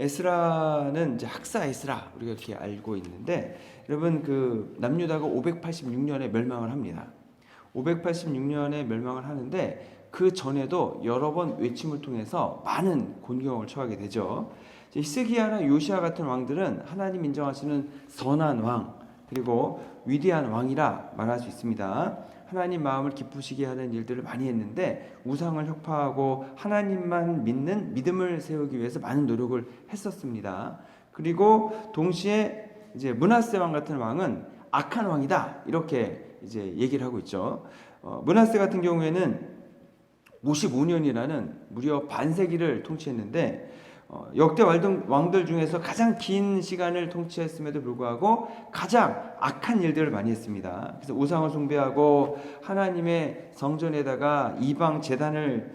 에스라는 이제 학사 에스라 우리가 이렇게 알고 있는데, 여러분 그 남유다가 586년에 멸망을 합니다. 586년에 멸망을 하는데 그 전에도 여러 번 외침을 통해서 많은 곤경을 처하게 되죠. 히스기야나 요시야 같은 왕들은 하나님 인정하시는 선한 왕, 그리고 위대한 왕이라 말할 수 있습니다. 하나님 마음을 기쁘시게 하는 일들을 많이 했는데 우상을 혁파하고 하나님만 믿는 믿음을 세우기 위해서 많은 노력을 했었습니다. 그리고 동시에 이제 므낫세 왕 같은 왕은 악한 왕이다, 이렇게 이제 얘기를 하고 있죠. 므낫세 같은 경우에는 55년이라는 무려 반세기를 통치했는데 역대 왕들 중에서 가장 긴 시간을 통치했음에도 불구하고 가장 악한 일들을 많이 했습니다. 그래서 우상을 숭배하고 하나님의 성전에다가 이방 제단을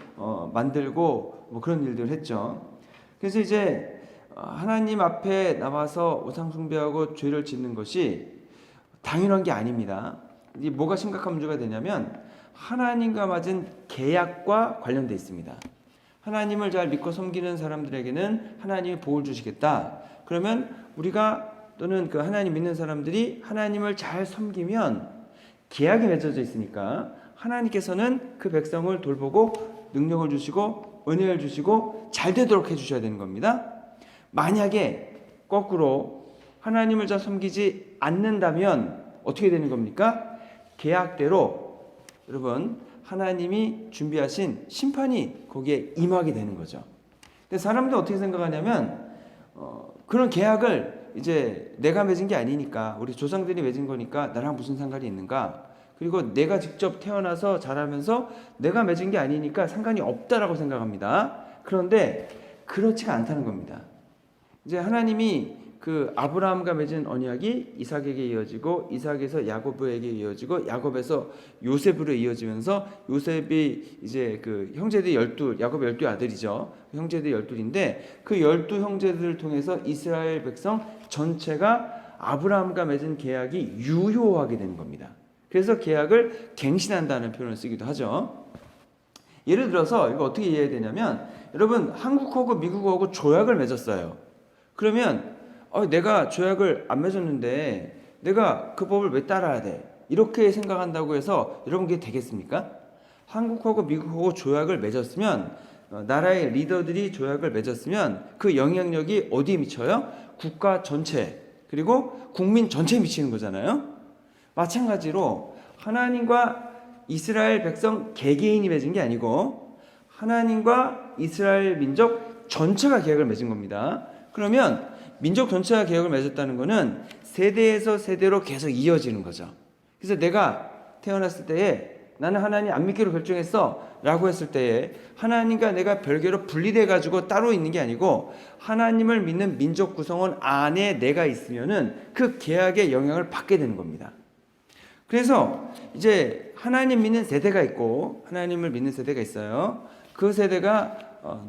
만들고 뭐 그런 일들을 했죠. 그래서 이제 하나님 앞에 나와서 우상 숭배하고 죄를 짓는 것이 당연한 게 아닙니다. 이게 뭐가 심각한 문제가 되냐면 하나님과 맺은 계약과 관련돼 있습니다. 하나님을 잘 믿고 섬기는 사람들에게는 하나님이 복을 주시겠다. 그러면 우리가 또는 그 하나님 믿는 사람들이 하나님을 잘 섬기면 계약이 맺어져 있으니까 하나님께서는 그 백성을 돌보고 능력을 주시고 은혜를 주시고 잘 되도록 해주셔야 되는 겁니다. 만약에 거꾸로 하나님을 잘 섬기지 않는다면 어떻게 되는 겁니까? 계약대로 여러분 하나님이 준비하신 심판이 거기에 임하게 되는 거죠. 근데 사람들 어떻게 생각하냐면 그런 계약을 이제 내가 맺은 게 아니니까, 우리 조상들이 맺은 거니까 나랑 무슨 상관이 있는가, 그리고 내가 직접 태어나서 자라면서 내가 맺은 게 아니니까 상관이 없다라고 생각합니다. 그런데 그렇지가 않다는 겁니다. 이제 하나님이 그 아브라함과 맺은 언약이 이삭에게 이어지고 이삭에서 야곱에게 이어지고 야곱에서 요셉으로 이어지면서 요셉이 이제 그 형제들 12, 야곱의 12 아들이죠. 형제들 12인데 그 12 형제들을 통해서 이스라엘 백성 전체가 아브라함과 맺은 계약이 유효하게 되는 겁니다. 그래서 계약을 갱신한다는 표현을 쓰기도 하죠. 예를 들어서 이거 어떻게 이해해야 되냐면, 여러분 한국하고 미국하고 조약을 맺었어요. 그러면 내가 조약을 안 맺었는데 내가 그 법을 왜 따라야 돼? 이렇게 생각한다고 해서 여러분 그게 되겠습니까? 한국하고 미국하고 조약을 맺었으면, 나라의 리더들이 조약을 맺었으면 그 영향력이 어디에 미쳐요? 국가 전체, 그리고 국민 전체에 미치는 거잖아요. 마찬가지로 하나님과 이스라엘 백성 개개인이 맺은 게 아니고 하나님과 이스라엘 민족 전체가 계약을 맺은 겁니다. 그러면 민족 전체가 계약을 맺었다는 것은 세대에서 세대로 계속 이어지는 거죠. 그래서 내가 태어났을 때에 나는 하나님 안 믿기로 결정했어 라고 했을 때에 하나님과 내가 별개로 분리돼 가지고 따로 있는 게 아니고 하나님을 믿는 민족 구성원 안에 내가 있으면은 그 계약의 영향을 받게 되는 겁니다. 그래서 이제 하나님 믿는 세대가 있고 하나님을 믿는 세대가 있어요. 그 세대가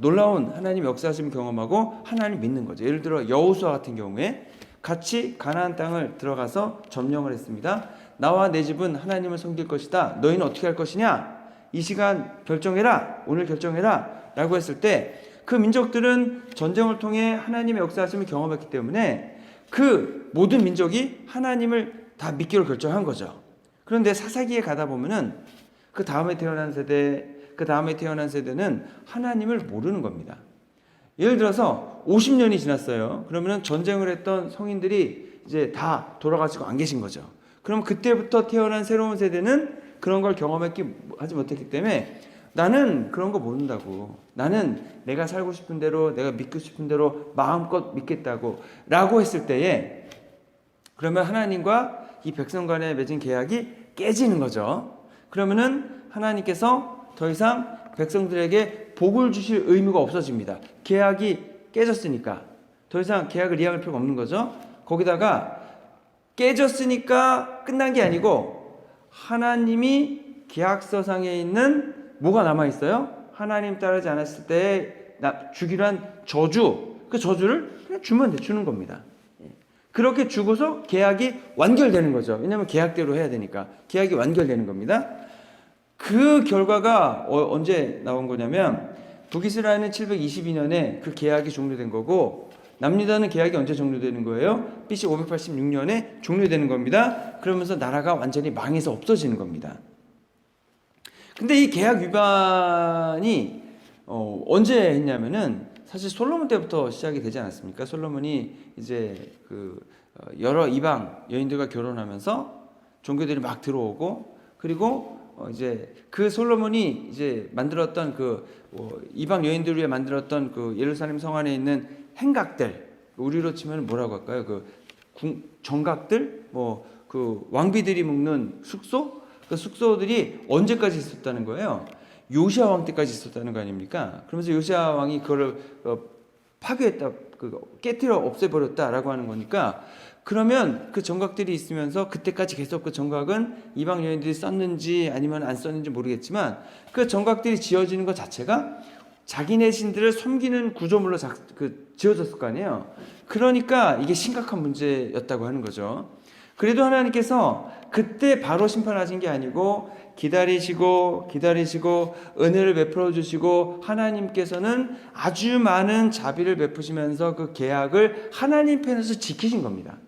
놀라운 하나님 역사하심 경험하고 하나님 믿는 거죠. 예를 들어 여호수아 같은 경우에 같이 가나안 땅을 들어가서 점령을 했습니다. 나와 내 집은 하나님을 섬길 것이다. 너희는 어떻게 할 것이냐? 이 시간 결정해라. 오늘 결정해라. 라고 했을 때 그 민족들은 전쟁을 통해 하나님의 역사하심을 경험했기 때문에 그 모든 민족이 하나님을 다 믿기로 결정한 거죠. 그런데 사사기에 가다 보면은 그 다음에 태어난 세대는 하나님을 모르는 겁니다. 예를 들어서 50년이 지났어요. 그러면 전쟁을 했던 성인들이 이제 다 돌아가시고 안 계신 거죠. 그럼 그때부터 태어난 새로운 세대는 그런 걸 하지 못했기 때문에 나는 그런 거 모른다고, 나는 내가 살고 싶은 대로 내가 믿고 싶은 대로 마음껏 믿겠다고 라고 했을 때에 그러면 하나님과 이 백성 간에 맺은 계약이 깨지는 거죠. 그러면은 하나님께서 더 이상 백성들에게 복을 주실 의무가 없어집니다. 계약이 깨졌으니까 더 이상 계약을 이행할 필요가 없는 거죠. 거기다가 깨졌으니까 끝난 게 아니고 하나님이 계약서상에 있는 뭐가 남아있어요? 하나님 따르지 않았을 때 주기로 한 저주, 그 저주를 그냥 주는 겁니다. 그렇게 주고서 계약이 완결되는 거죠. 왜냐하면 계약대로 해야 되니까 계약이 완결되는 겁니다. 그 결과가 언제 나온 거냐면 북이스라엘은 722년에 그 계약이 종료된 거고 남유다는 계약이 언제 종료되는 거예요? BC 586년에 종료되는 겁니다. 그러면서 나라가 완전히 망해서 없어지는 겁니다. 근데 이 계약 위반이 언제 했냐면은 사실 솔로몬 때부터 시작이 되지 않았습니까? 솔로몬이 이제 여러 이방 여인들과 결혼하면서 종교들이 막 들어오고, 그리고 이제 그 솔로몬이 이제 만들었던 이방 여인들을 위해 만들었던 예루살렘 성 안에 있는 행각들, 우리로 치면 뭐라고 할까요? 정각들, 왕비들이 묵는 숙소, 그 숙소들이 언제까지 있었다는 거예요? 요시야 왕 때까지 있었다는 거 아닙니까? 그러면서 요시야 왕이 그거를 파괴했다, 깨뜨려 없애버렸다라고 하는 거니까, 그러면 그 정각들이 있으면서 그때까지 계속 그 정각은 이방 여인들이 썼는지 아니면 안 썼는지 모르겠지만, 그 정각들이 지어지는 것 자체가 자기네 신들을 섬기는 구조물로 지어졌을 거 아니에요. 그러니까 이게 심각한 문제였다고 하는 거죠. 그래도 하나님께서 그때 바로 심판하신 게 아니고 기다리시고 은혜를 베풀어 주시고, 하나님께서는 아주 많은 자비를 베푸시면서 그 계약을 하나님 편에서 지키신 겁니다.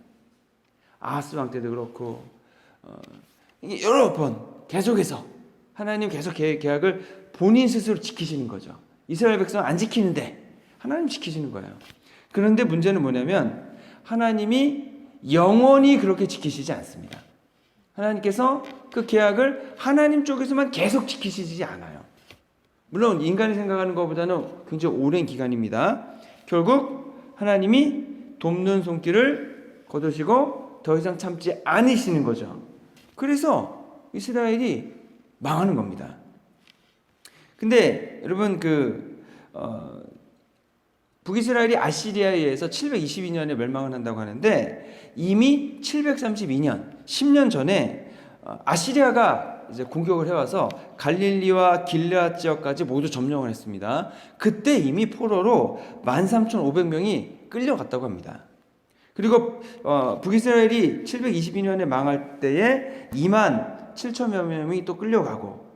아하스 왕 때도 그렇고 이게 여러 번 계속해서 하나님 계속 계약을 본인 스스로 지키시는 거죠. 이스라엘 백성은 안 지키는데 하나님 지키시는 거예요. 그런데 문제는 뭐냐면 하나님이 영원히 그렇게 지키시지 않습니다. 하나님께서 그 계약을 하나님 쪽에서만 계속 지키시지 않아요. 물론 인간이 생각하는 것보다는 굉장히 오랜 기간입니다. 결국 하나님이 돕는 손길을 거두시고 더 이상 참지 않으시는 거죠. 그래서 이스라엘이 망하는 겁니다. 근데 여러분 북이스라엘이 아시리아에 의해서 722년에 멸망을 한다고 하는데, 이미 732년 10년 전에 아시리아가 이제 공격을 해와서 갈릴리와 길르앗 지역까지 모두 점령을 했습니다. 그때 이미 포로로 13,500명이 끌려갔다고 합니다. 그리고 북이스라엘이 722년에 망할 때에 27,000여 명이 또 끌려가고,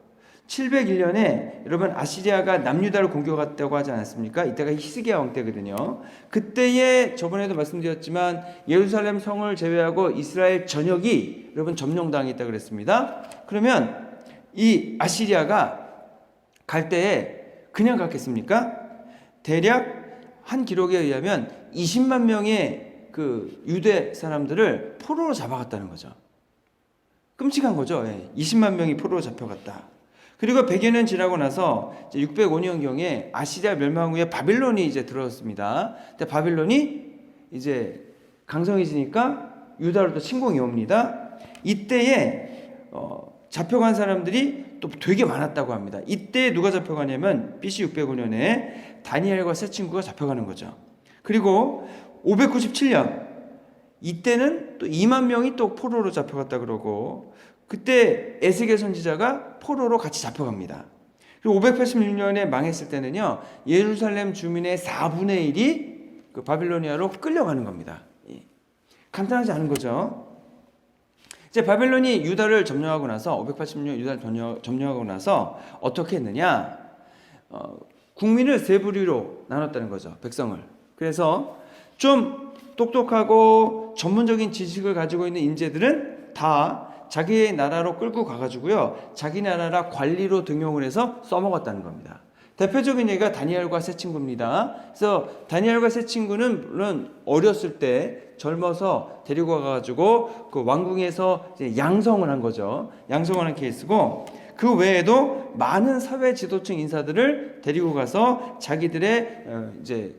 701년에 여러분 아시리아가 남유다를 공격했다고 하지 않았습니까? 이때가 히스기야 왕 때거든요. 그때에 저번에도 말씀드렸지만 예루살렘 성을 제외하고 이스라엘 전역이 여러분 점령당했다고 그랬습니다. 그러면 이 아시리아가 갈 때에 그냥 갔겠습니까? 대략 한 기록에 의하면 20만 명의 유대 사람들을 포로로 잡아갔다는 거죠. 끔찍한 거죠. 20만 명이 포로로 잡혀갔다. 그리고 100여 년 지나고 나서 605년경에 아시리아 멸망 후에 바빌론이 이제 들어왔습니다. 근데 바빌론이 이제 강성해지니까 유다로 또 침공이 옵니다. 이때에 잡혀간 사람들이 또 되게 많았다고 합니다. 이때 누가 잡혀가냐면 BC 605년에 다니엘과 세 친구가 잡혀가는 거죠. 그리고 597년 이때는 또 2만 명이 또 포로로 잡혀갔다 그러고, 그때 에스겔 선지자가 포로로 같이 잡혀갑니다. 그리고 586년에 망했을 때는요, 예루살렘 주민의 4분의 1이 바빌로니아로 끌려가는 겁니다. 간단하지 않은 거죠. 이제 바빌론이 유다를 점령하고 나서 586년 유다를 점령하고 나서 어떻게 했느냐? 국민을 세 부류로 나눴다는 거죠. 백성을. 그래서 좀 똑똑하고 전문적인 지식을 가지고 있는 인재들은 다 자기의 나라로 끌고 가가지고요, 자기 나라 관리로 등용을 해서 써먹었다는 겁니다. 대표적인 예가 다니엘과 세 친구입니다. 그래서 다니엘과 세 친구는 물론 어렸을 때 젊어서 데리고 가가지고 그 왕궁에서 이제 양성을 한 거죠. 양성을 한 케이스고, 그 외에도 많은 사회 지도층 인사들을 데리고 가서 자기들의 이제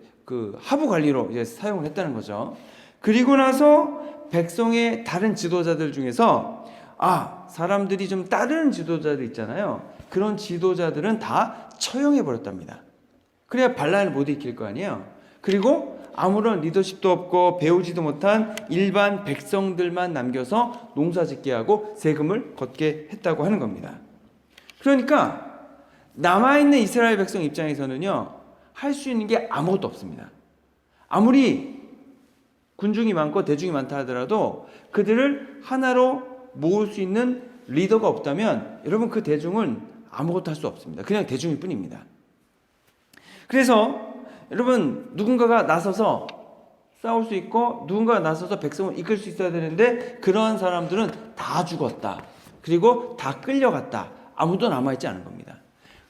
하부 관리로 이제 사용을 했다는 거죠. 그리고 나서 백성의 다른 지도자들 중에서 사람들이 좀 따르는 지도자들 있잖아요. 그런 지도자들은 다 처형해 버렸답니다. 그래야 반란을 못 일으킬 거 아니에요. 그리고 아무런 리더십도 없고 배우지도 못한 일반 백성들만 남겨서 농사짓게 하고 세금을 걷게 했다고 하는 겁니다. 그러니까 남아있는 이스라엘 백성 입장에서는요, 할 수 있는 게 아무것도 없습니다. 아무리 군중이 많고 대중이 많다 하더라도 그들을 하나로 모을 수 있는 리더가 없다면 여러분 그 대중은 아무것도 할 수 없습니다. 그냥 대중일 뿐입니다. 그래서 여러분 누군가가 나서서 싸울 수 있고 누군가 나서서 백성을 이끌 수 있어야 되는데 그러한 사람들은 다 죽었다. 그리고 다 끌려갔다. 아무도 남아있지 않은 겁니다.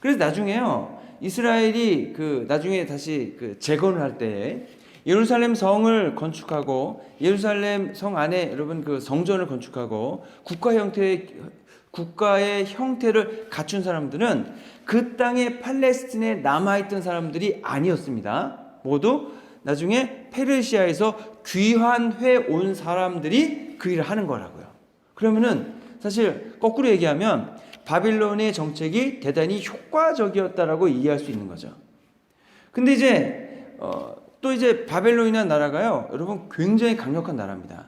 그래서 나중에요, 이스라엘이 나중에 다시 재건을 할 때 예루살렘 성을 건축하고 예루살렘 성 안에 여러분 성전을 건축하고 국가의 형태를 갖춘 사람들은 그 땅에 팔레스틴에 남아있던 사람들이 아니었습니다. 모두 나중에 페르시아에서 귀환해 온 사람들이 그 일을 하는 거라고요. 그러면은 사실 거꾸로 얘기하면 바빌론의 정책이 대단히 효과적이었다라고 이해할 수 있는 거죠. 근데 또 바벨론이라는 나라가요, 여러분 굉장히 강력한 나라입니다.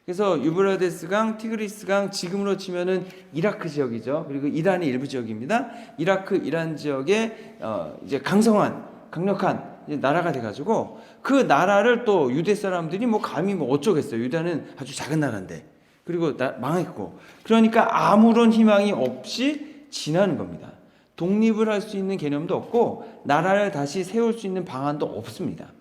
그래서 유브라데스 강, 티그리스 강, 지금으로 치면은 이라크 지역이죠. 그리고 이란의 일부 지역입니다. 이라크, 이란 지역에 이제 강력한 나라가 돼가지고 그 나라를 또 유대 사람들이 감히 어쩌겠어요. 유다는 아주 작은 나라인데. 그리고 망했고. 그러니까 아무런 희망이 없이 지나는 겁니다. 독립을 할 수 있는 개념도 없고 나라를 다시 세울 수 있는 방안도 없습니다.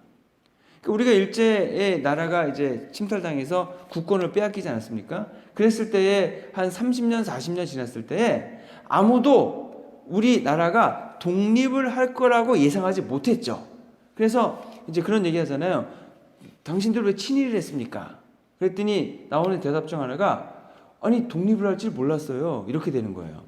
우리가 일제의 나라가 침탈당해서 국권을 빼앗기지 않았습니까? 그랬을 때에 한 30년, 40년 지났을 때에 아무도 우리 나라가 독립을 할 거라고 예상하지 못했죠. 그래서 그런 얘기 하잖아요. 당신들 왜 친일을 했습니까? 그랬더니 나오는 대답 중 하나가 아니 독립을 할 줄 몰랐어요. 이렇게 되는 거예요.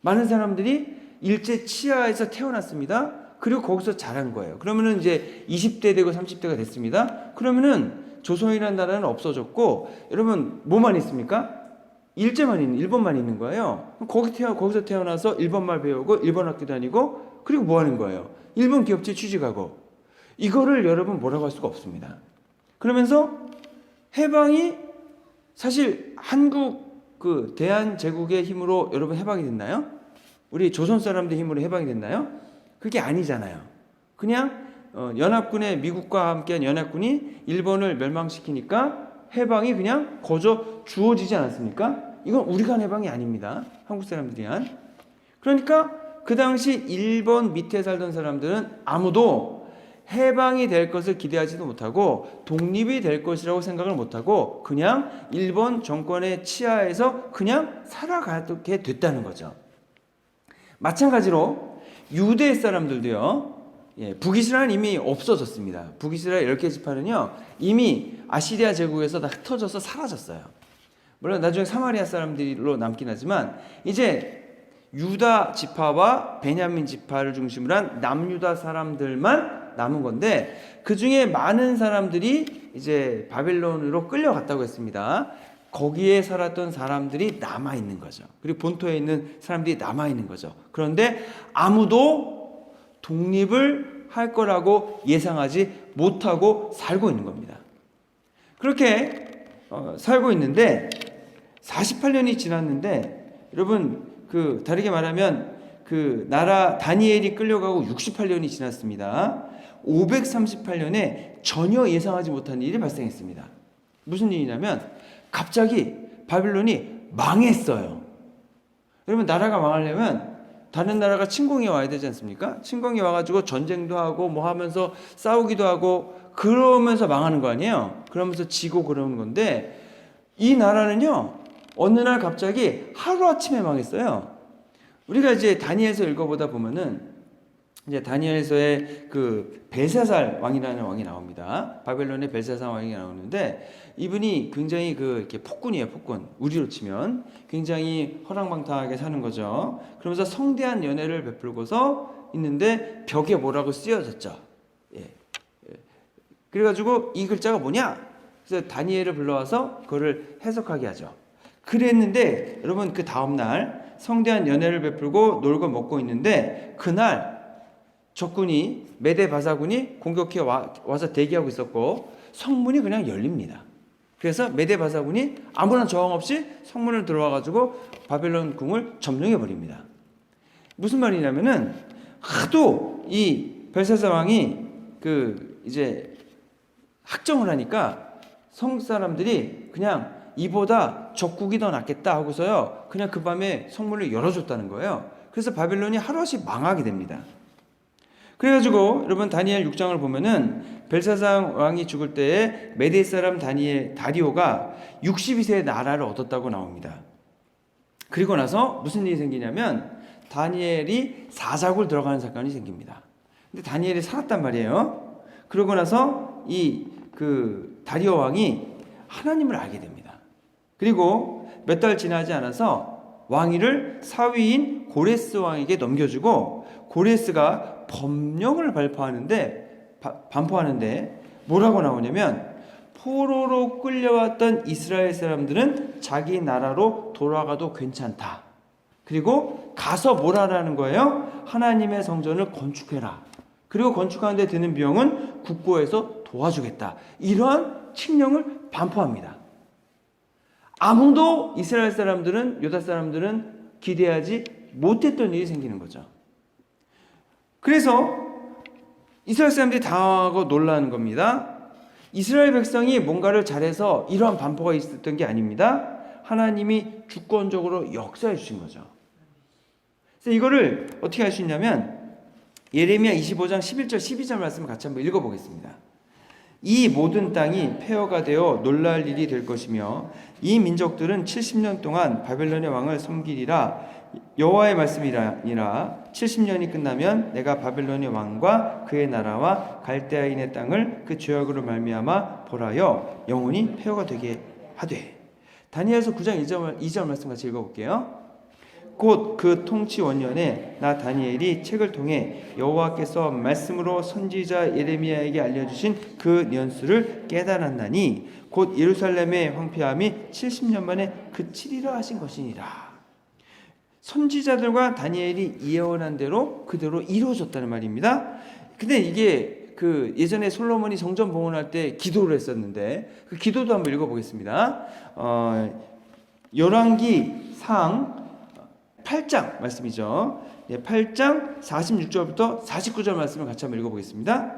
많은 사람들이 일제 치하에서 태어났습니다. 그리고 거기서 자란 거예요. 그러면은 20대 되고 30대가 됐습니다. 그러면은 조선이라는 나라는 없어졌고 여러분 뭐만 있습니까? 일본만 있는 거예요. 거기서 태어나서 일본말 배우고 일본 학교 다니고 그리고 뭐 하는 거예요? 일본 기업체 취직하고 이거를 여러분 뭐라고 할 수가 없습니다. 그러면서 해방이 사실 한국 대한제국의 힘으로 여러분 해방이 됐나요? 우리 조선 사람들 힘으로 해방이 됐나요? 그게 아니잖아요. 그냥 미국과 함께한 연합군이 일본을 멸망시키니까 해방이 그냥 거저 주어지지 않았습니까? 이건 우리가 한 해방이 아닙니다. 한국 사람들이 한. 그러니까 그 당시 일본 밑에 살던 사람들은 아무도 해방이 될 것을 기대하지도 못하고 독립이 될 것이라고 생각을 못하고 그냥 일본 정권의 치하에서 그냥 살아가게 됐다는 거죠. 마찬가지로 유대 사람들도요, 북이스라엘은 이미 없어졌습니다. 북이스라엘 10개 지파는요, 이미 아시리아 제국에서 다 흩어져서 사라졌어요. 물론 나중에 사마리아 사람들로 남긴 하지만, 이제 유다 지파와 베냐민 지파를 중심으로 한 남유다 사람들만 남은 건데, 그 중에 많은 사람들이 이제 바벨론으로 끌려갔다고 했습니다. 거기에 살았던 사람들이 남아있는 거죠. 그리고 본토에 있는 사람들이 남아있는 거죠. 그런데 아무도 독립을 할 거라고 예상하지 못하고 살고 있는 겁니다. 그렇게 살고 있는데 48년이 지났는데 여러분 다르게 말하면 나라 다니엘이 끌려가고 68년이 지났습니다. 538년에 전혀 예상하지 못한 일이 발생했습니다. 무슨 일이냐면 갑자기 바빌론이 망했어요. 여러분 나라가 망하려면 다른 나라가 침공해 와야 되지 않습니까? 침공이 와가지고 전쟁도 하고 뭐 하면서 싸우기도 하고 그러면서 망하는 거 아니에요? 그러면서 지고 그러는 건데 이 나라는요 어느 날 갑자기 하루아침에 망했어요. 우리가 이제 다니엘서 읽어보다 보면은 이제 다니엘서에 벨사살 왕이라는 왕이 나옵니다. 바벨론의 벨사살 왕이 나오는데 이분이 굉장히 이렇게 폭군이에요, 폭군. 우리로 치면 굉장히 허랑방탕하게 사는 거죠. 그러면서 성대한 연애를 베풀고서 있는데 벽에 뭐라고 쓰여졌죠. 그래가지고 이 글자가 뭐냐? 그래서 다니엘을 불러와서 그거를 해석하게 하죠. 그랬는데 여러분 그 다음날 성대한 연애를 베풀고 놀고 먹고 있는데 그날 적군이 메데 바사군이 공격해 와서 대기하고 있었고 성문이 그냥 열립니다. 그래서 메데 바사군이 아무런 저항 없이 성문을 들어와가지고 바벨론 궁을 점령해 버립니다. 무슨 말이냐면은 하도 이 벨사살 왕이 이제 학정을 하니까 성 사람들이 그냥 이보다 적국이 더 낫겠다 하고서요 그냥 그 밤에 성문을 열어줬다는 거예요. 그래서 바벨론이 하루씩 망하게 됩니다. 그래가지고 여러분 다니엘 6장을 보면은 벨사살 왕이 죽을 때에 메대 사람 다리오가 62세의 나라를 얻었다고 나옵니다. 그리고 나서 무슨 일이 생기냐면 다니엘이 사자굴 들어가는 사건이 생깁니다. 근데 다니엘이 살았단 말이에요. 그러고 나서 다리오 왕이 하나님을 알게 됩니다. 그리고 몇 달 지나지 않아서 왕위를 사위인 고레스 왕에게 넘겨주고 고레스가 법령을 반포하는데 뭐라고 나오냐면 포로로 끌려왔던 이스라엘 사람들은 자기 나라로 돌아가도 괜찮다. 그리고 가서 뭘 하라는 거예요? 하나님의 성전을 건축해라. 그리고 건축하는 데 드는 비용은 국고에서 도와주겠다. 이러한 칙령을 반포합니다. 아무도 이스라엘 사람들은, 유다 사람들은 기대하지 못했던 일이 생기는 거죠. 그래서 이스라엘 사람들이 당하고 놀라는 겁니다. 이스라엘 백성이 뭔가를 잘해서 이러한 반포가 있었던 게 아닙니다. 하나님이 주권적으로 역사해 주신 거죠. 그래서 이거를 어떻게 할 수 있냐면 예레미야 25장 11절 12절 말씀을 같이 한번 읽어보겠습니다. 이 모든 땅이 폐허가 되어 놀랄 일이 될 것이며 이 민족들은 70년 동안 바벨론의 왕을 섬기리라. 여호와의 말씀이니라. 70년이 끝나면 내가 바벨론의 왕과 그의 나라와 갈대아인의 땅을 그 죄악으로 말미암아 벌하여 영원히 폐허가 되게 하되. 다니엘서 9장 2절 말씀 같이 읽어볼게요. 곧 그 통치 원년에 나 다니엘이 책을 통해 여호와께서 말씀으로 선지자 예레미야에게 알려주신 그 연수를 깨달았나니 곧 예루살렘의 황폐함이 70년 만에 그치리라 하신 것이니라. 선지자들과 다니엘이 예언한 대로 그대로 이루어졌다는 말입니다. 근데 이게 예전에 솔로몬이 성전 봉헌할 때 기도를 했었는데 그 기도도 한번 읽어보겠습니다. 열왕기상 8장 말씀이죠. 8장 46절부터 49절 말씀을 같이 한번 읽어보겠습니다.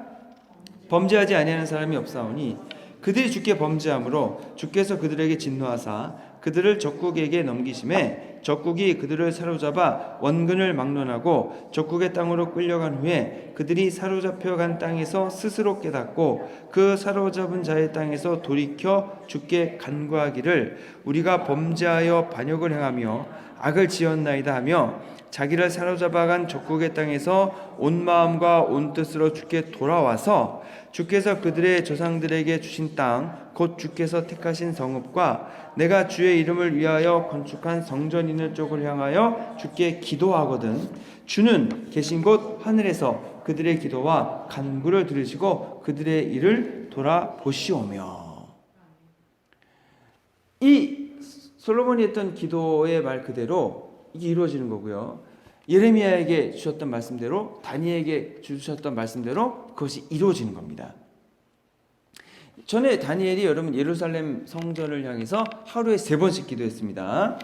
범죄하지 아니하는 사람이 없사오니 그들이 주께 범죄함으로 주께서 그들에게 진노하사 그들을 적국에게 넘기심에 적국이 그들을 사로잡아 원근을 막론하고 적국의 땅으로 끌려간 후에 그들이 사로잡혀간 땅에서 스스로 깨닫고 그 사로잡은 자의 땅에서 돌이켜 주께 간구하기를 우리가 범죄하여 반역을 행하며 악을 지었나이다 하며 자기를 사로잡아간 적국의 땅에서 온 마음과 온 뜻으로 주께 돌아와서 주께서 그들의 조상들에게 주신 땅 곧 주께서 택하신 성읍과 내가 주의 이름을 위하여 건축한 성전 있는 쪽을 향하여 주께 기도하거든 주는 계신 곳 하늘에서 그들의 기도와 간구를 들으시고 그들의 일을 돌아보시오며. 이 솔로몬이 했던 기도의 말 그대로 이게 이루어지는 거고요. 예레미야에게 주셨던 말씀대로 다니엘에게 주셨던 말씀대로 그것이 이루어지는 겁니다. 전에 다니엘이 여러분 예루살렘 성전을 향해서 하루에 3번씩 기도했습니다.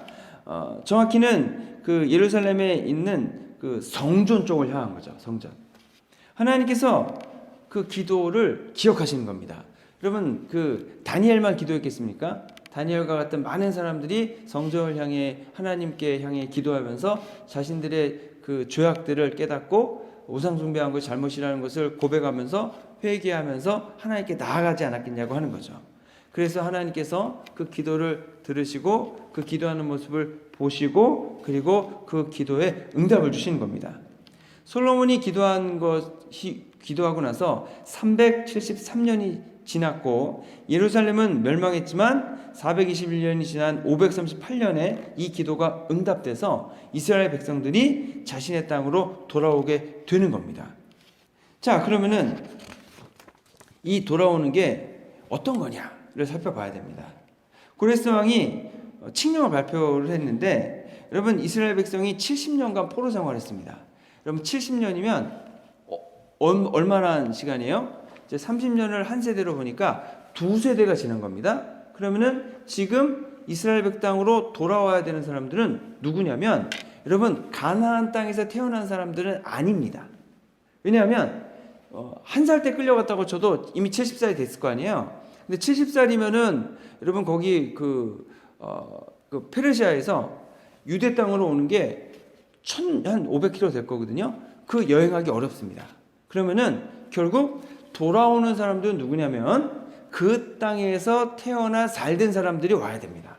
정확히는 그 예루살렘에 있는 그 성전 쪽을 향한 거죠. 성전. 하나님께서 그 기도를 기억하시는 겁니다. 여러분 다니엘만 기도했겠습니까? 다니엘과 같은 많은 사람들이 성전을 향해 하나님께 향해 기도하면서 자신들의 그 죄악들을 깨닫고 우상 숭배한 것이 잘못이라는 것을 고백하면서 회개하면서 하나님께 나아가지 않았겠냐고 하는 거죠. 그래서 하나님께서 그 기도를 들으시고 그 기도하는 모습을 보시고 그리고 그 기도에 응답을 주시는 겁니다. 솔로몬이 기도하고 나서 373년이 지났고 예루살렘은 멸망했지만 421년이 지난 538년에 이 기도가 응답돼서 이스라엘 백성들이 자신의 땅으로 돌아오게 되는 겁니다. 자, 그러면은 이 돌아오는 게 어떤 거냐를 살펴봐야 됩니다. 고레스 왕이 칙령을 발표를 했는데 여러분 이스라엘 백성이 70년간 포로 생활했습니다. 여러분 70년이면 얼마나 시간이에요? 이제 30년을 한 세대로 보니까 2세대가 지난 겁니다. 그러면은 지금 이스라엘 백성으로 돌아와야 되는 사람들은 누구냐면 여러분 가나안 땅에서 태어난 사람들은 아닙니다. 왜냐하면 한 살 때 끌려갔다고 쳐도 이미 70살이 됐을 거 아니에요. 근데 70살이면은 여러분 거기 그 페르시아에서 유대 땅으로 오는 게 한 500km 될 거거든요. 그 여행하기 어렵습니다. 그러면은 결국 돌아오는 사람들은 누구냐면 그 땅에서 태어나 살던 사람들이 와야 됩니다.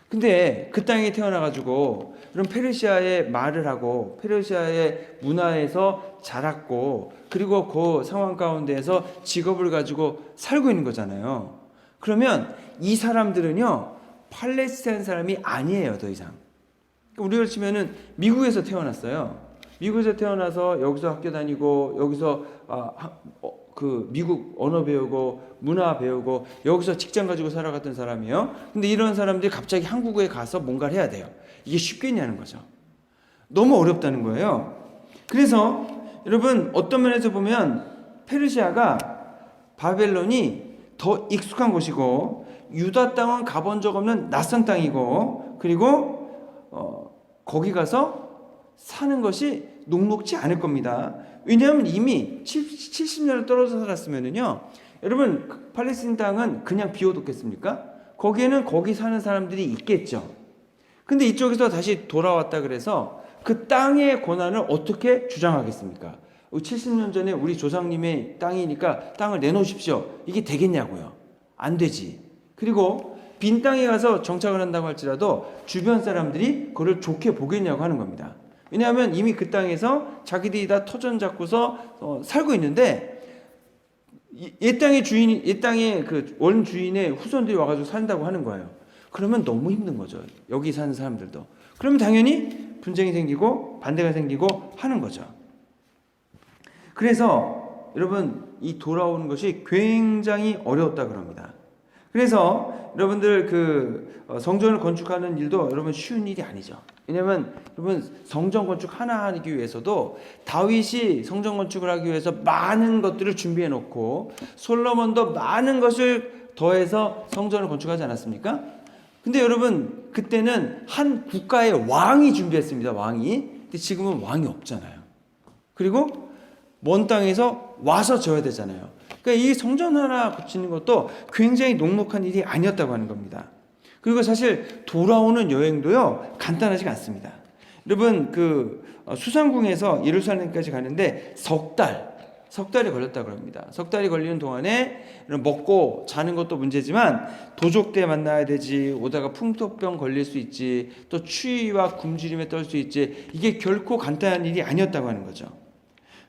근데 그 땅에 태어나가지고 그럼 페르시아의 말을 하고 페르시아의 문화에서 자랐고 그리고 그 상황 가운데에서 직업을 가지고 살고 있는 거잖아요. 그러면 이 사람들은요 팔레스타인 사람이 아니에요, 더 이상. 우리가 치면은 미국에서 태어났어요. 미국에서 태어나서 여기서 학교 다니고 여기서 그 미국 언어 배우고 문화 배우고 여기서 직장 가지고 살아갔던 사람이에요. 근데 이런 사람들이 갑자기 한국에 가서 뭔가를 해야 돼요. 이게 쉽겠냐는 거죠. 너무 어렵다는 거예요. 그래서 여러분 어떤 면에서 보면 페르시아가 바벨론이 더 익숙한 곳이고 유다 땅은 가본 적 없는 낯선 땅이고 그리고 거기 가서 사는 것이 녹록지 않을 겁니다. 왜냐하면 이미 70년을 떨어져 살았으면은요, 여러분 팔레스타인 땅은 그냥 비워뒀겠습니까? 거기에는 거기 사는 사람들이 있겠죠. 근데 이쪽에서 다시 돌아왔다 그래서 그 땅의 권한을 어떻게 주장하겠습니까? 70년 전에 우리 조상님의 땅이니까 땅을 내놓으십시오. 이게 되겠냐고요? 안 되지. 그리고 빈 땅에 가서 정착을 한다고 할지라도 주변 사람들이 그걸 좋게 보겠냐고 하는 겁니다. 왜냐하면 이미 그 땅에서 자기들이 다 터전 잡고서 살고 있는데 옛 땅의 그 원주인의 후손들이 와가지고 산다고 하는 거예요. 그러면 너무 힘든 거죠. 여기 사는 사람들도. 그러면 당연히 분쟁이 생기고 반대가 생기고 하는 거죠. 그래서 여러분 이 돌아오는 것이 굉장히 어려웠다 그럽니다. 그래서 여러분들 그 성전을 건축하는 일도 여러분 쉬운 일이 아니죠. 왜냐하면 여러분 성전 건축 하나 하기 위해서도 다윗이 성전 건축을 하기 위해서 많은 것들을 준비해 놓고 솔로몬도 많은 것을 더해서 성전을 건축하지 않았습니까? 근데 여러분 그때는 한 국가의 왕이 준비했습니다. 왕이. 근데 지금은 왕이 없잖아요. 그리고 먼 땅에서 와서 져야 되잖아요. 그러니까 이 성전 하나 고치는 것도 굉장히 녹록한 일이 아니었다고 하는 겁니다. 그리고 사실 돌아오는 여행도요 간단하지가 않습니다. 여러분 그 수상궁에서 예루살렘까지 가는데 석 달이 걸렸다고 합니다. 석 달이 걸리는 동안에 먹고 자는 것도 문제지만 도적대 만나야 되지, 오다가 풍토병 걸릴 수 있지, 또 추위와 굶주림에 떨 수 있지, 이게 결코 간단한 일이 아니었다고 하는 거죠.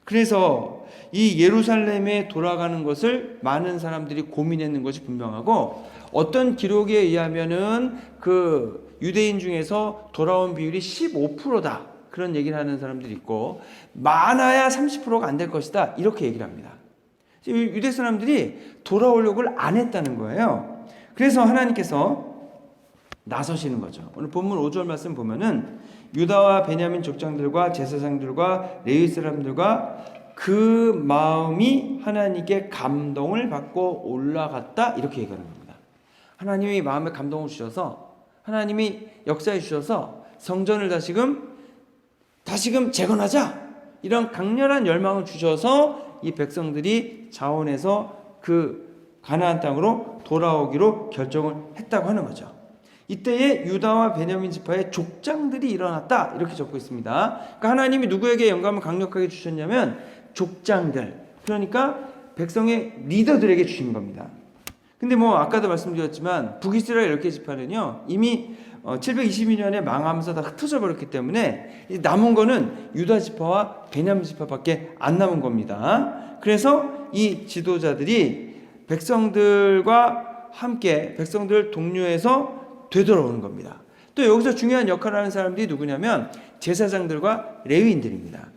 그래서 이 예루살렘에 돌아가는 것을 많은 사람들이 고민했는 것이 분명하고, 어떤 기록에 의하면은 그 유대인 중에서 돌아온 비율이 15%다 그런 얘기를 하는 사람들이 있고, 많아야 30%가 안 될 것이다 이렇게 얘기를 합니다. 유대 사람들이 돌아오려고 안 했다는 거예요. 그래서 하나님께서 나서시는 거죠. 오늘 본문 5절 말씀 보면은 유다와 베냐민 족장들과 제사장들과 레위 사람들과 그 마음이 하나님께 감동을 받고 올라갔다 이렇게 얘기하는 겁니다. 하나님이 마음에 감동을 주셔서, 하나님이 역사해 주셔서 성전을 다시금 재건하자 이런 강렬한 열망을 주셔서 이 백성들이 자원해서 그 가나안 땅으로 돌아오기로 결정을 했다고 하는 거죠. 이때에 유다와 베냐민 지파의 족장들이 일어났다 이렇게 적고 있습니다. 그러니까 하나님이 누구에게 영감을 강력하게 주셨냐면 족장들, 그러니까 백성의 리더들에게 주신 겁니다. 근데 아까도 말씀드렸지만 북이스라엘 10개 지파는요 이미 722년에 망하면서 다 흩어져 버렸기 때문에 남은 거는 유다 지파와 베냐민 지파밖에 안 남은 겁니다. 그래서 이 지도자들이 백성들과 함께 백성들을 독려해서 되돌아오는 겁니다. 또 여기서 중요한 역할을 하는 사람들이 누구냐면 제사장들과 레위인들입니다.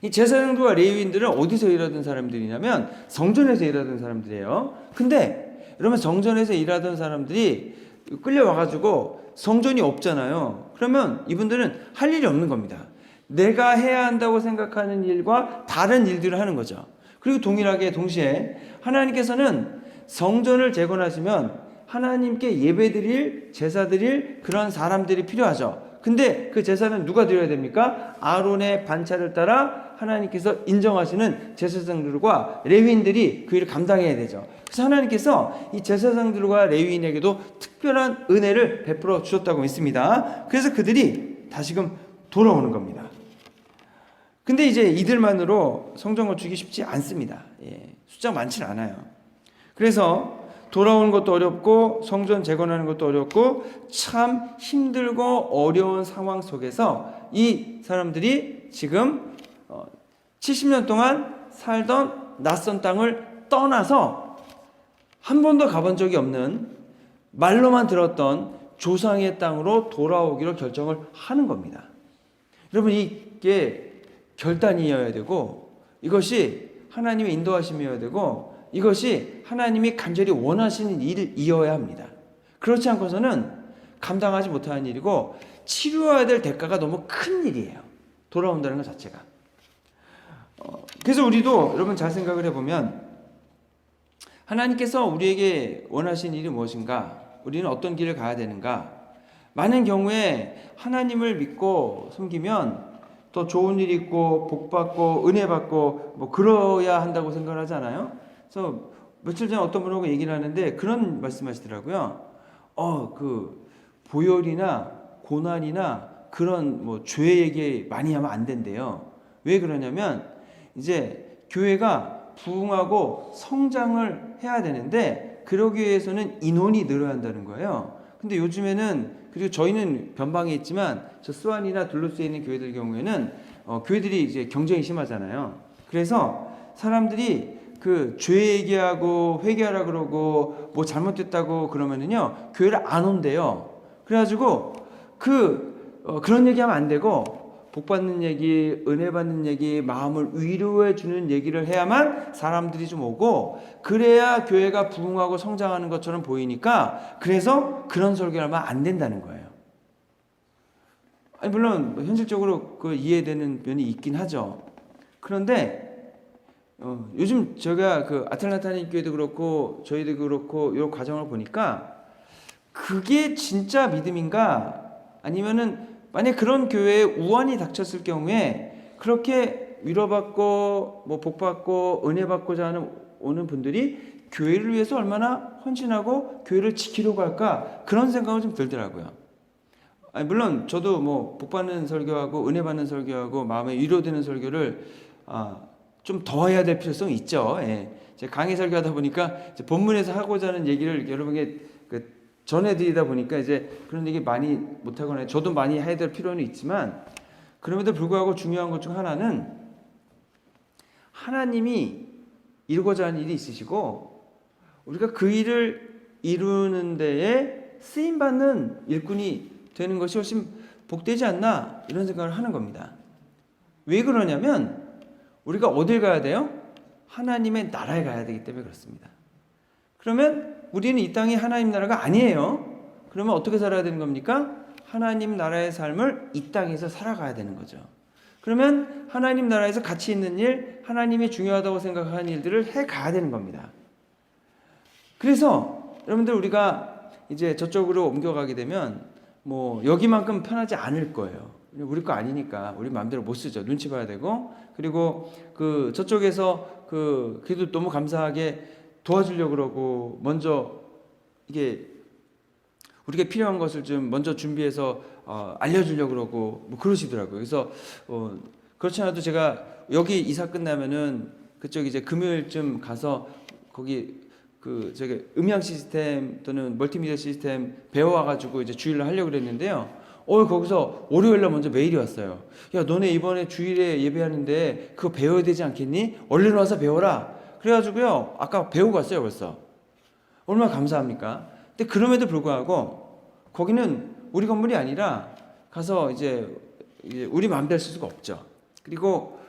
이 제사장들과 레위인들은 어디서 일하던 사람들이냐면 성전에서 일하던 사람들이에요. 근데 여러분 성전에서 일하던 사람들이 끌려와가지고 성전이 없잖아요. 그러면 이분들은 할 일이 없는 겁니다. 내가 해야 한다고 생각하는 일과 다른 일들을 하는 거죠. 그리고 동시에 하나님께서는 성전을 재건하시면 하나님께 예배드릴, 제사드릴 그런 사람들이 필요하죠. 근데 그 제사는 누가 드려야 됩니까? 아론의 반차를 따라 하나님께서 인정하시는 제사장들과 레위인들이 그 일을 감당해야 되죠. 그래서 하나님께서 이 제사장들과 레위인에게도 특별한 은혜를 베풀어 주셨다고 믿습니다. 그래서 그들이 다시금 돌아오는 겁니다. 근데 이제 이들만으로 성전을 주기 쉽지 않습니다. 예, 숫자가 많지는 않아요. 그래서 돌아오는 것도 어렵고 성전 재건하는 것도 어렵고 참 힘들고 어려운 상황 속에서 이 사람들이 지금 70년 동안 살던 낯선 땅을 떠나서 한 번도 가본 적이 없는, 말로만 들었던 조상의 땅으로 돌아오기로 결정을 하는 겁니다. 여러분, 이게 결단이어야 되고, 이것이 하나님의 인도하심이어야 되고, 이것이 하나님이 간절히 원하시는 일이어야 합니다. 그렇지 않고서는 감당하지 못하는 일이고 치료해야 될 대가가 너무 큰 일이에요. 돌아온다는 것 자체가. 그래서 우리도 여러분 잘 생각을 해보면, 하나님께서 우리에게 원하시는 일이 무엇인가, 우리는 어떤 길을 가야 되는가. 많은 경우에 하나님을 믿고 섬기면 더 좋은 일이 있고 복 받고 은혜 받고 뭐 그러야 한다고 생각을 하잖아요. 그래서 며칠 전에 어떤 분하고 얘기를 하는데 그런 말씀하시더라고요. 그 보혈이나 고난이나 그런 뭐 죄 얘기 많이 하면 안 된대요. 왜 그러냐면 이제 교회가 부흥하고 성장을 해야 되는데 그러기 위해서는 인원이 늘어야 한다는 거예요. 근데 요즘에는, 그리고 저희는 변방에 있지만 저 스완이나 둘러스에 있는 교회들 경우에는 교회들이 이제 경쟁이 심하잖아요. 그래서 사람들이 그 죄 얘기하고 회개하라 그러고 뭐 잘못됐다고 그러면은요 교회를 안 온대요. 그래가지고 그런 얘기하면 안 되고 복 받는 얘기, 은혜 받는 얘기, 마음을 위로해 주는 얘기를 해야만 사람들이 좀 오고, 그래야 교회가 부흥하고 성장하는 것처럼 보이니까, 그래서 그런 설교를 하면 안 된다는 거예요. 아니 물론 현실적으로 그 이해되는 면이 있긴 하죠. 그런데 요즘 제가 그 아틀란타 한인 교회도 그렇고 저희도 그렇고 이 과정을 보니까 그게 진짜 믿음인가, 아니면은 만약 그런 교회에 우환이 닥쳤을 경우에 그렇게 위로받고 뭐 복받고 은혜 받고자 오는 분들이 교회를 위해서 얼마나 헌신하고 교회를 지키려고 할까, 그런 생각은 좀 들더라고요. 아니 물론 저도 뭐 복받는 설교하고 은혜 받는 설교하고 마음에 위로되는 설교를 좀 더 해야 될 필요성이 있죠. 예. 제가 강의 설교하다 보니까 이제 본문에서 하고자 하는 얘기를 여러분에게 전해드리다 보니까 이제 그런 얘기 많이 못하거나, 저도 많이 해야 될 필요는 있지만, 그럼에도 불구하고 중요한 것 중 하나는 하나님이 이루고자 하는 일이 있으시고 우리가 그 일을 이루는 데에 쓰임받는 일꾼이 되는 것이 훨씬 복되지 않나, 이런 생각을 하는 겁니다. 왜 그러냐면 우리가 어딜 가야 돼요? 하나님의 나라에 가야 되기 때문에 그렇습니다. 그러면 우리는 이 땅이 하나님 나라가 아니에요. 그러면 어떻게 살아야 되는 겁니까? 하나님 나라의 삶을 이 땅에서 살아가야 되는 거죠. 그러면 하나님 나라에서 가치 있는 일, 하나님이 중요하다고 생각하는 일들을 해가야 되는 겁니다. 그래서 여러분들 우리가 이제 저쪽으로 옮겨가게 되면 뭐 여기만큼 편하지 않을 거예요. 우리 거 아니니까 우리 마음대로 못 쓰죠. 눈치 봐야 되고, 그리고 그 저쪽에서 그래도 너무 감사하게 도와주려고 그러고 먼저 이게 우리가 필요한 것을 좀 먼저 준비해서 알려주려고 그러고 뭐 그러시더라고요. 그래서 그렇지 않아도 제가 여기 이사 끝나면은 그쪽 이제 금요일쯤 가서 거기 저기 음향 시스템 또는 멀티미디어 시스템 배워와가지고 이제 주일날 하려고 그랬는데요. 거기서 월요일날 먼저 메일이 왔어요. 야, 너네 이번에 주일에 예배하는데 그거 배워야 되지 않겠니? 얼른 와서 배워라. 그래가지고요, 아까 배우고 왔어요, 벌써. 얼마나 감사합니까? 근데 그럼에도 불구하고 거기는 우리 건물이 아니라 가서 이제 우리 마음대로 쓸 수가 없죠. 그리고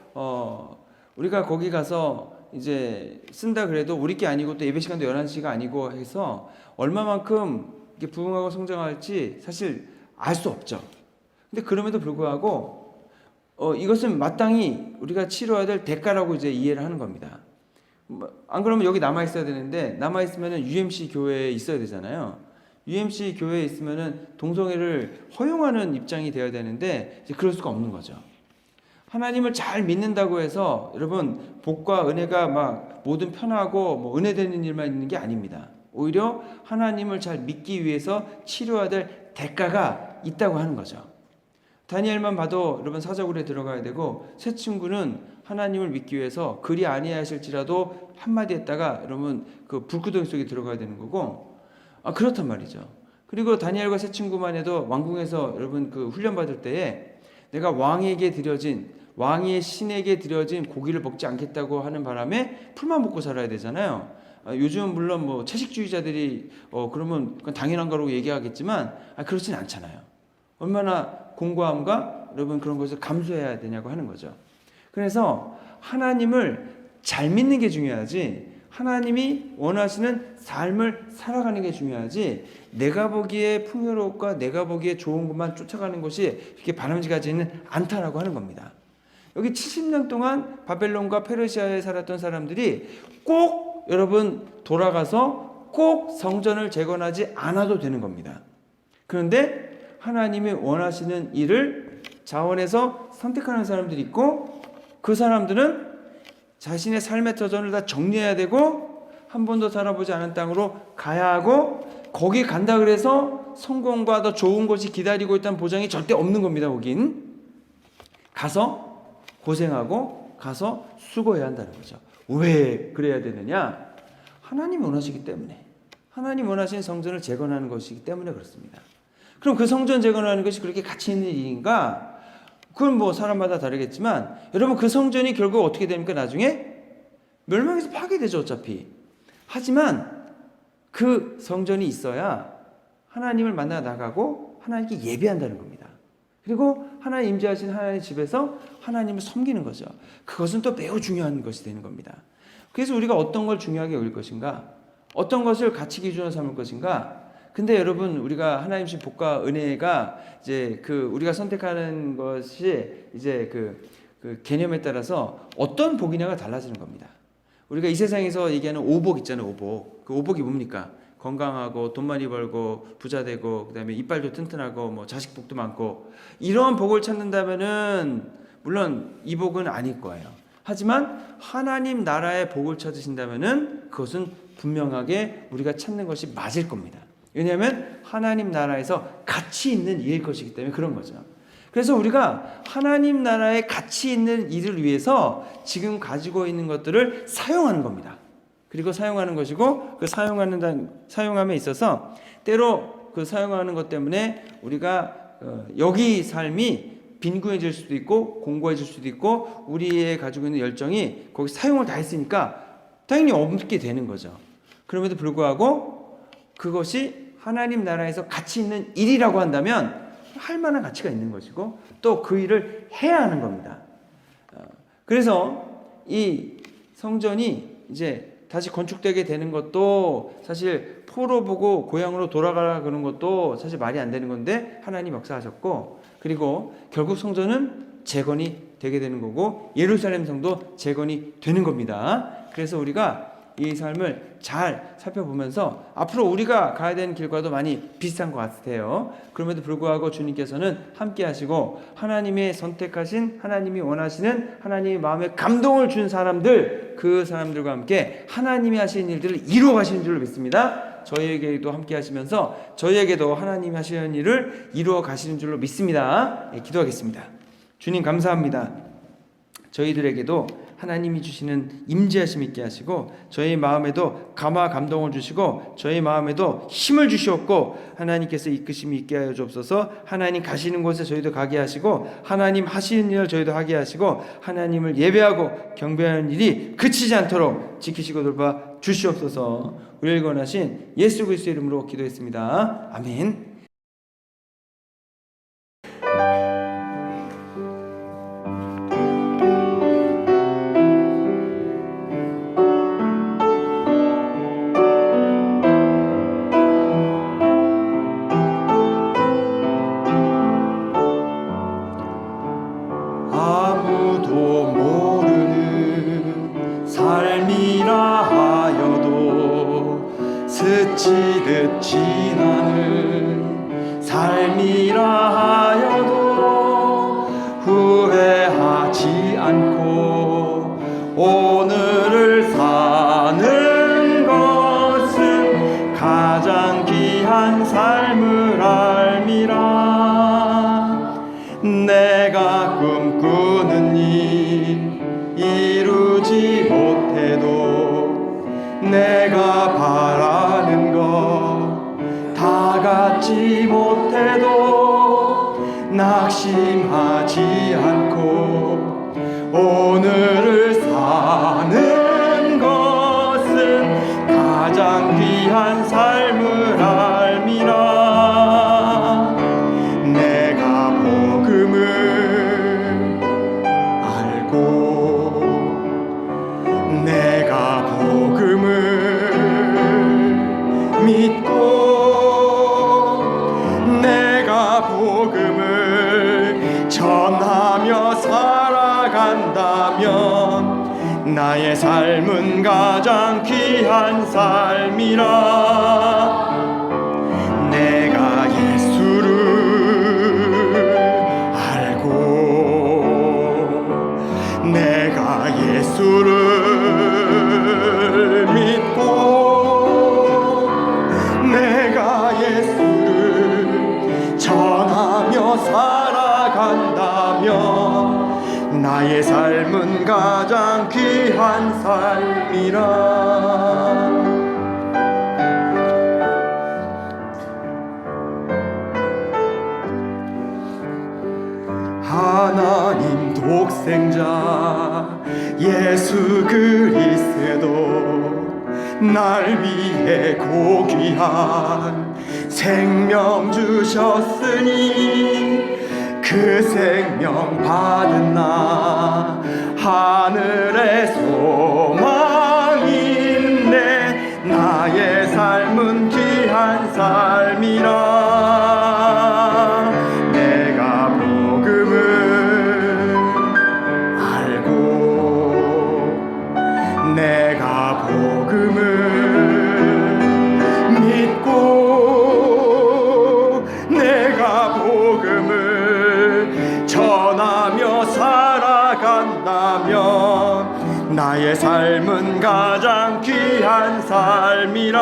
우리가 거기 가서 이제 쓴다 그래도 우리 게 아니고 또 예배 시간도 11시가 아니고 해서 얼마만큼 이렇게 부흥하고 성장할지 사실 알 수 없죠. 근데 그럼에도 불구하고 이것은 마땅히 우리가 치러야 될 대가라고 이제 이해를 하는 겁니다. 안 그러면 여기 남아 있어야 되는데, 남아 있으면은 UMC 교회에 있어야 되잖아요. UMC 교회에 있으면은 동성애를 허용하는 입장이 되어야 되는데 이제 그럴 수가 없는 거죠. 하나님을 잘 믿는다고 해서 여러분 복과 은혜가 막 모든 편하고 뭐 은혜되는 일만 있는 게 아닙니다. 오히려 하나님을 잘 믿기 위해서 치료해야 될 대가가 있다고 하는 거죠. 다니엘만 봐도 여러분 사자굴에 들어가야 되고, 세 친구는 하나님을 믿기 위해서 그리 아니하실지라도 한마디 했다가 여러분 그 불구덩이 속에 들어가야 되는 거고, 그렇단 말이죠. 그리고 다니엘과 세 친구만 해도 왕궁에서 여러분 그 훈련 받을 때에 내가 왕에게 드려진, 왕의 신에게 드려진 고기를 먹지 않겠다고 하는 바람에 풀만 먹고 살아야 되잖아요. 요즘 물론 뭐 채식주의자들이 그러면 그건 당연한 거라고 얘기하겠지만 그렇진 않잖아요. 얼마나 공고함과 여러분 그런 것을 감수해야 되냐고 하는 거죠. 그래서 하나님을 잘 믿는 게 중요하지, 하나님이 원하시는 삶을 살아가는 게 중요하지, 내가 보기에 풍요롭고 내가 보기에 좋은 것만 쫓아가는 것이 그렇게 바람직하지는 않다라고 하는 겁니다. 여기 70년 동안 바벨론과 페르시아에 살았던 사람들이 꼭 여러분 돌아가서 꼭 성전을 재건하지 않아도 되는 겁니다. 그런데 하나님이 원하시는 일을 자원해서 선택하는 사람들이 있고, 그 사람들은 자신의 삶의 터전을 다 정리해야 되고 한 번도 살아보지 않은 땅으로 가야 하고, 거기 간다 그래서 성공과 더 좋은 것이 기다리고 있다는 보장이 절대 없는 겁니다. 거긴 가서 고생하고 가서 수고해야 한다는 거죠. 왜 그래야 되느냐? 하나님이 원하시기 때문에, 하나님 원하시는 성전을 재건하는 것이기 때문에 그렇습니다. 그럼 그 성전 재건하는 것이 그렇게 가치 있는 일인가? 그건 뭐 사람마다 다르겠지만, 여러분 그 성전이 결국 어떻게 됩니까? 나중에 멸망해서 파괴되죠, 어차피. 하지만 그 성전이 있어야 하나님을 만나 나가고 하나님께 예배한다는 겁니다. 그리고 하나님 임재하신 하나님의 집에서 하나님을 섬기는 거죠. 그것은 또 매우 중요한 것이 되는 겁니다. 그래서 우리가 어떤 걸 중요하게 여길 것인가, 어떤 것을 가치 기준으로 삼을 것인가. 근데 여러분 우리가 하나님 주신 복과 은혜가 이제 그 우리가 선택하는 것이 이제 그 개념에 따라서 어떤 복이냐가 달라지는 겁니다. 우리가 이 세상에서 얘기하는 오복 있잖아요. 오복. 그 오복이 뭡니까? 건강하고 돈 많이 벌고 부자 되고 그다음에 이빨도 튼튼하고 뭐 자식 복도 많고, 이런 복을 찾는다면은 물론 이 복은 아닐 거예요. 하지만 하나님 나라의 복을 찾으신다면은 그것은 분명하게 우리가 찾는 것이 맞을 겁니다. 왜냐하면 하나님 나라에서 가치 있는 일일 것이기 때문에 그런 거죠. 그래서 우리가 하나님 나라의 가치 있는 일을 위해서 지금 가지고 있는 것들을 사용하는 겁니다. 그리고 사용하는 것이고, 그 사용함에 있어서 때로 그 사용하는 것 때문에 우리가 여기 삶이 빈곤해질 수도 있고 공고해질 수도 있고, 우리의 가지고 있는 열정이 거기 사용을 다 했으니까 당연히 없게 되는 거죠. 그럼에도 불구하고 그것이 하나님 나라에서 가치 있는 일이라고 한다면 할 만한 가치가 있는 것이고, 또 그 일을 해야 하는 겁니다. 그래서 이 성전이 이제 다시 건축되게 되는 것도 사실 포로 보고 고향으로 돌아가라 그런 것도 사실 말이 안 되는 건데 하나님 역사하셨고, 그리고 결국 성전은 재건이 되게 되는 거고 예루살렘 성도 재건이 되는 겁니다. 그래서 우리가 이 삶을 잘 살펴보면서 앞으로 우리가 가야 되는 길과도 많이 비슷한 것 같아요. 그럼에도 불구하고 주님께서는 함께 하시고, 하나님의 선택하신, 하나님이 원하시는, 하나님의 마음에 감동을 준 사람들, 그 사람들과 함께 하나님이 하시는 일들을 이루어 가시는 줄로 믿습니다. 저희에게도 함께 하시면서 저희에게도 하나님이 하시는 일을 이루어 가시는 줄로 믿습니다. 기도하겠습니다. 주님 감사합니다. 저희들에게도 하나님이 주시는 임재하심 있게 하시고, 저희 마음에도 감화 감동을 주시고, 저희 마음에도 힘을 주시옵고, 하나님께서 이끄심이 있게 하여 주옵소서. 하나님 가시는 곳에 저희도 가게 하시고, 하나님 하시는 일을 저희도 하게 하시고, 하나님을 예배하고 경배하는 일이 그치지 않도록 지키시고 돌봐 주시옵소서. 우리를 권하신 예수 그리스도의 이름으로 기도했습니다. 아멘. 스치듯 지나는 삶이라 하여도 후회하지 않고 오늘을 사는 것은 가장 귀한 삶을 알미라. 내가 꿈꾸는 일 이루지 못해도 내가 바라는 것 다 갖지 못해도 낙심하지 않고 오늘을 사는 것은 가장 귀한 삶을 알미라. 내가 복음을 알고 내가 복음을 믿고 내가 복음을 전하며 살아간다면 나의 삶은 가장 귀한 삶이라. 내가 예수를 알고 내가 예수를 믿고 내가 예수를 전하며 살아간다면 나의 삶은 가장 귀한 삶이라. 하나님 독생자 예수 그리스도 날 위해 고귀한 생명 주셨으니 그 생명 받은 나 하늘의 소망인데 나의 삶은 귀한 삶이라. 내가 복음을 알고 내가 복음을 믿고 내가 복음을 전하며 살아간다면 나의 삶은 가장 귀한 삶이라.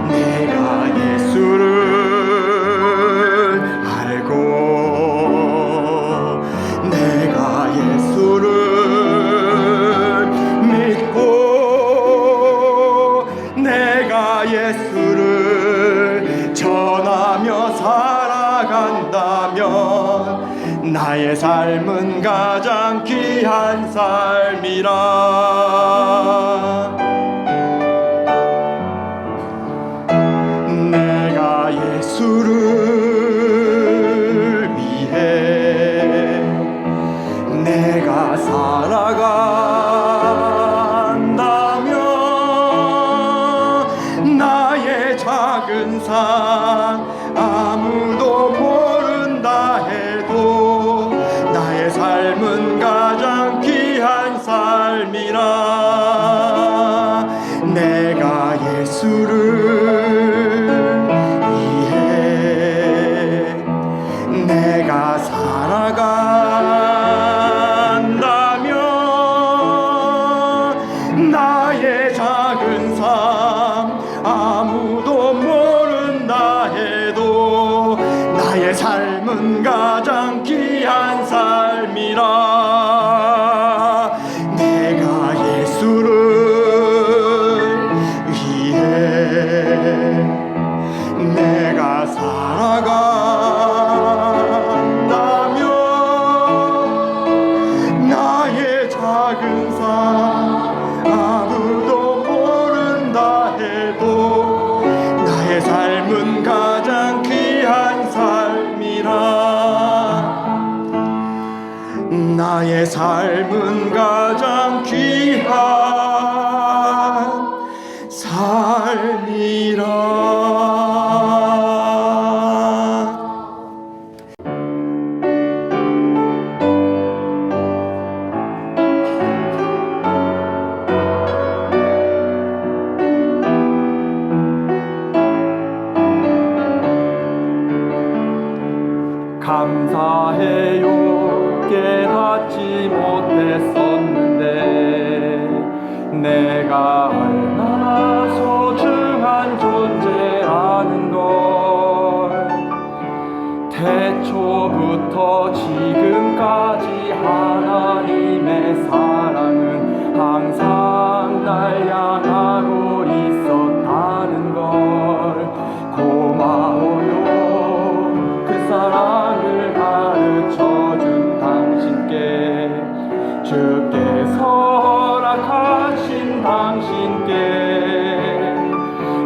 내가 예수를 알고 내가 예수를 믿고 내가 예수를 전하며 살아간다면 나의 삶은 가장 귀한 삶이라. 내가 예수를 위해 내가 살아간다면 나의 작은 삶 아무도 모른다 해도 나의 삶은 가장 귀한 삶이라. 내가 예수를 위해 내가 살아간다면 나의 작은 삶 아무도 모른다 해도 나의 삶은 가장 귀한 삶이라. 내가 예수를 위해 내가 살아간다면 나의 작은 삶 아무도 모른다 해도 나의 삶은 가장 귀한 삶이라. 나의 삶은 가장 귀한 삶이라. 감사해요. 깨닫지 못했었는데 내가 얼마나 소중한 존재라는 걸 태초부터 지금까지 하나님의 사랑은 항상 날 향하고 있었다는 걸 고마워요. 그 사랑을 가르쳐준 당신께, 주께서 허락하신 당신께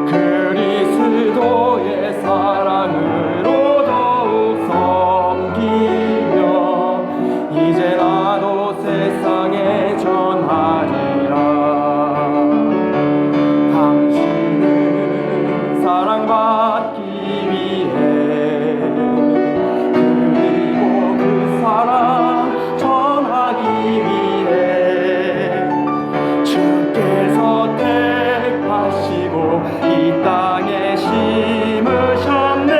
그리스도의 사랑으로 더욱 섬기며 이제 나도 세상에 전하리라. 당신은 사랑받기 위해 그리고 그 사랑 전하기 위해 주께서 택하시고 이 땅에 심으셨네.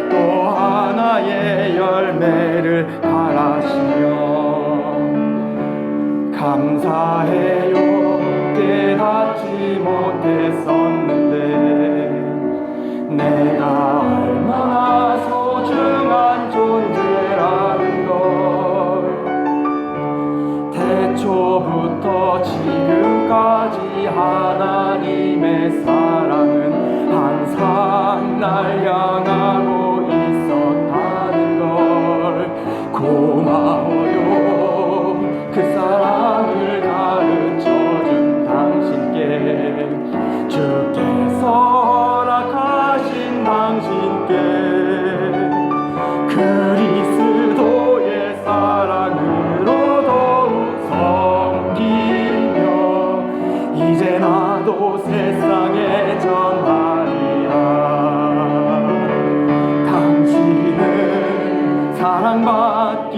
또 하나의 열매를 바라시며 감사해요. 깨닫지 못했었는데 내가 얼마나 소중한 존재라는 걸. 태초부터 지금까지 하나님의 사랑은 항상 날 향하고 있었다는 걸 고마워요. 그 사랑을 가르쳐준 당신께, 주께서 허락하신 당신께 그리스도의 사랑으로 더욱 섬기며 이제 나도 세상에 전하리라. 당신은 사랑받기